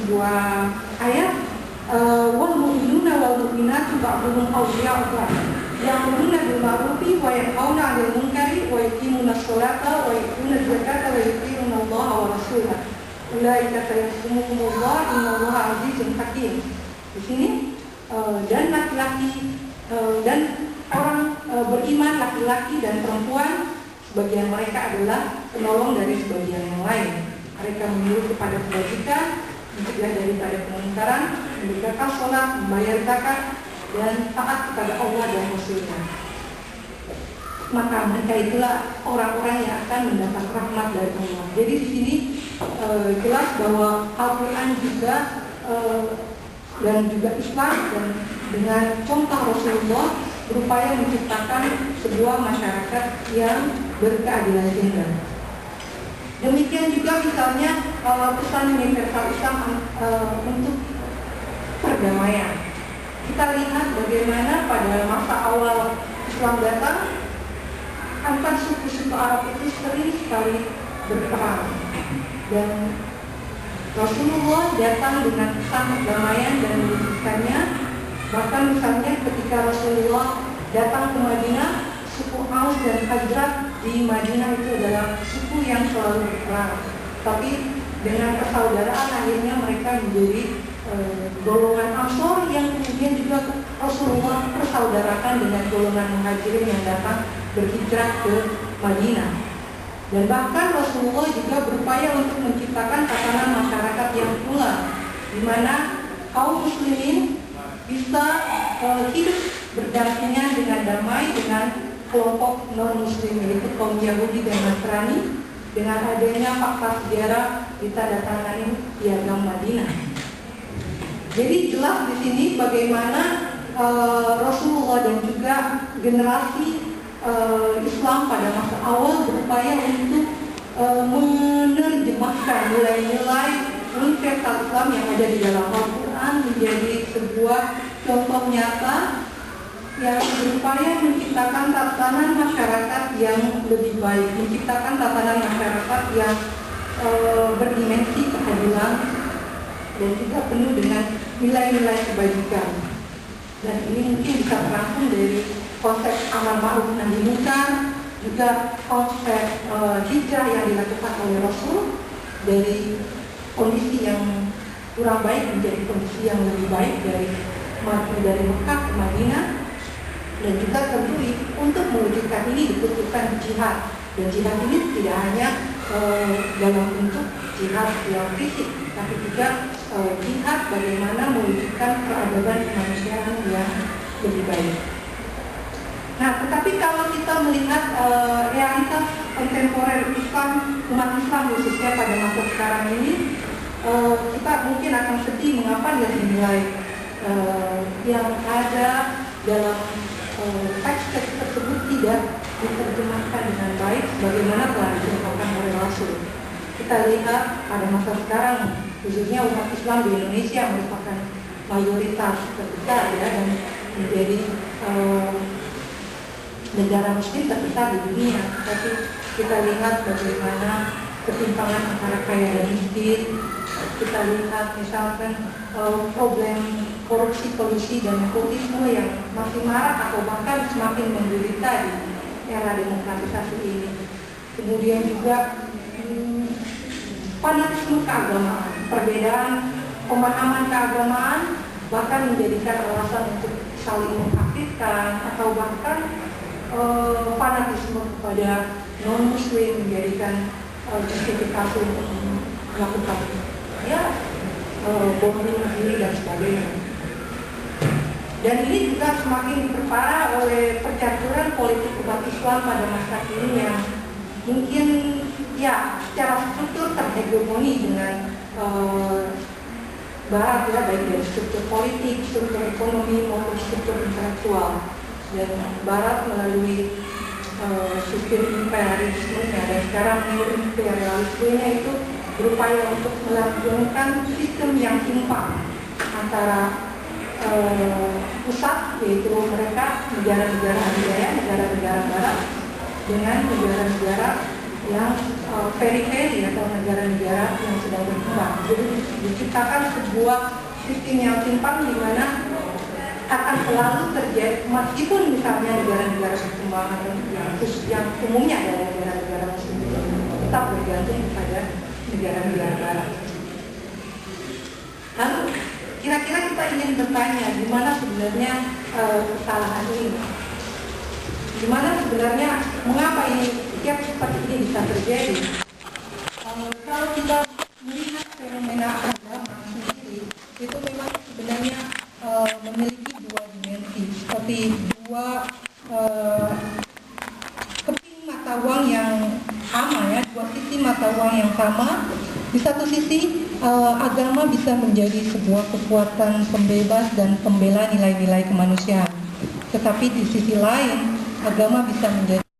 sebuah ayat, wal mu'minuna wal mu'minatu ba'duhum awliya'u ba'd ya'muruna bil ma'rufi wa yanhauna 'anil munkari wa yuqimuna sholata wa yu'tuna zakata wa yuti'una Allaha wa rasulahu ulaika sayasumuhumullah innallaha 'azizun hakim. Di sini dan laki-laki dan orang beriman laki-laki dan perempuan, sebagian mereka adalah penolong dari sebagian yang lain. Mereka menyuruh kepada kebajikan, mencegah daripada kemungkaran, menegakkan sholat, membayar zakat, dan taat kepada Allah dan Rasul-Nya. Maka mereka itulah orang-orang yang akan mendapat rahmat dari Allah. Jadi di sini jelas bahwa Al-Quran juga dan juga Islam dan dengan contoh Rasulullah berupaya menciptakan sebuah masyarakat yang berkeadilan gender. Demikian juga misalnya pesan universal Islam untuk perdamaian. Kita lihat bagaimana pada masa awal Islam datang, antar suku-suku Arab itu sering sekali berperang, dan Rasulullah datang dengan pesan perdamaian dan mewujudkannya. Bahkan misalnya ketika Rasulullah datang ke Madinah, suku Aus dan Khazraj di Madinah itu adalah suku yang selalu berperang, tapi dengan persaudaraan akhirnya mereka menjadi golongan Ansor yang kemudian juga Rasulullah persaudarakan dengan golongan Muhajirin yang datang berhijrah ke Madinah. Dan bahkan Rasulullah juga berupaya untuk menciptakan tatanan masyarakat yang pula, di mana kaum muslimin bisa hidup berdampingan dengan damai dengan kelompok non-muslim, yaitu kaum Yahudi dan Nasrani, dengan adanya fakta sejarah ditandatangani Piagam Madinah. Jadi jelas di sini bagaimana Rasulullah dan juga generasi Islam pada masa awal berupaya untuk menerjemahkan nilai-nilai universal Islam yang ada di dalam Al-Quran menjadi sebuah contoh nyata yang berupaya menciptakan tatanan masyarakat yang lebih baik, menciptakan tatanan masyarakat yang berdimensi keadilan dan juga penuh dengan nilai-nilai kebajikan. Dan ini mungkin bisa terangkum dari konsep amar ma'ruf nahi munkar, juga konsep hijrah yang dilakukan oleh Rasul dari kondisi yang kurang baik menjadi kondisi yang lebih baik, dari Mekah ke Madinah. Dan juga tentu untuk mewujudkan ini dibutuhkan jihad, dan jihad ini tidak hanya dalam bentuk jihad yang fisik, tapi juga jihad bagaimana mewujudkan peradaban kemanusiaan yang lebih baik. Nah, tetapi kalau kita melihat realitas kontemporer Islam, umat Islam khususnya pada masa sekarang ini, kita mungkin akan sedih mengapa nilai-nilai yang ada dalam teks-teks tersebut tidak diterjemahkan dengan baik sebagaimana telah dicontohkan oleh Rasul. Kita lihat pada masa sekarang, khususnya umat Islam di Indonesia merupakan mayoritas terbesar ya, dan menjadi negara muslim terbesar di dunia. Tapi kita lihat bagaimana ketimpangan antara kaya dan miskin. Kita lihat misalkan problem korupsi, kolusi, dan nepotisme yang masih marak atau bahkan semakin menderita di era demokratisasi ini. Kemudian juga fanatisme keagamaan, perbedaan pemahaman keagamaan bahkan menjadikan alasan untuk saling mengkafirkan, atau bahkan fanatisme kepada non-muslim menjadikan justifikasi untuk melakukan bom bunuh diri dan sebagainya. Dan ini juga semakin diperparah oleh percaturan politik umat Islam pada masa kini yang mungkin secara struktur terhegemoni dengan Barat ya, baik dari struktur politik, struktur ekonomi maupun struktur intelektual. Dan Barat melalui struktur imperialismenya, dan sekarang neo-imperialismenya itu berupaya untuk melanggengkan sistem yang timpang antara pusat, yaitu mereka negara-negara adidaya, negara-negara barat, dengan negara-negara yang periferi atau negara-negara yang sedang berkembang. Jadi diciptakan sebuah sistem yang timpang di mana akan selalu terjadi, meskipun misalnya negara-negara berkembang atau yang umumnya adalah negara-negara muslim tetap bergantung kepada negara-negara barat. Lalu kira-kira kita ingin bertanya di mana sebenarnya kesalahan ini? Di mana sebenarnya mengapa ini setiap seperti ini bisa terjadi? Kalau kita melihat fenomena agama sendiri, itu memang sebenarnya memiliki dua dimensi, seperti dua keping mata uang yang sama ya, dua sisi mata uang yang sama. Di satu sisi agama bisa menjadi sebuah kekuatan pembebas dan pembela nilai-nilai kemanusiaan, tetapi di sisi lain agama bisa menjadi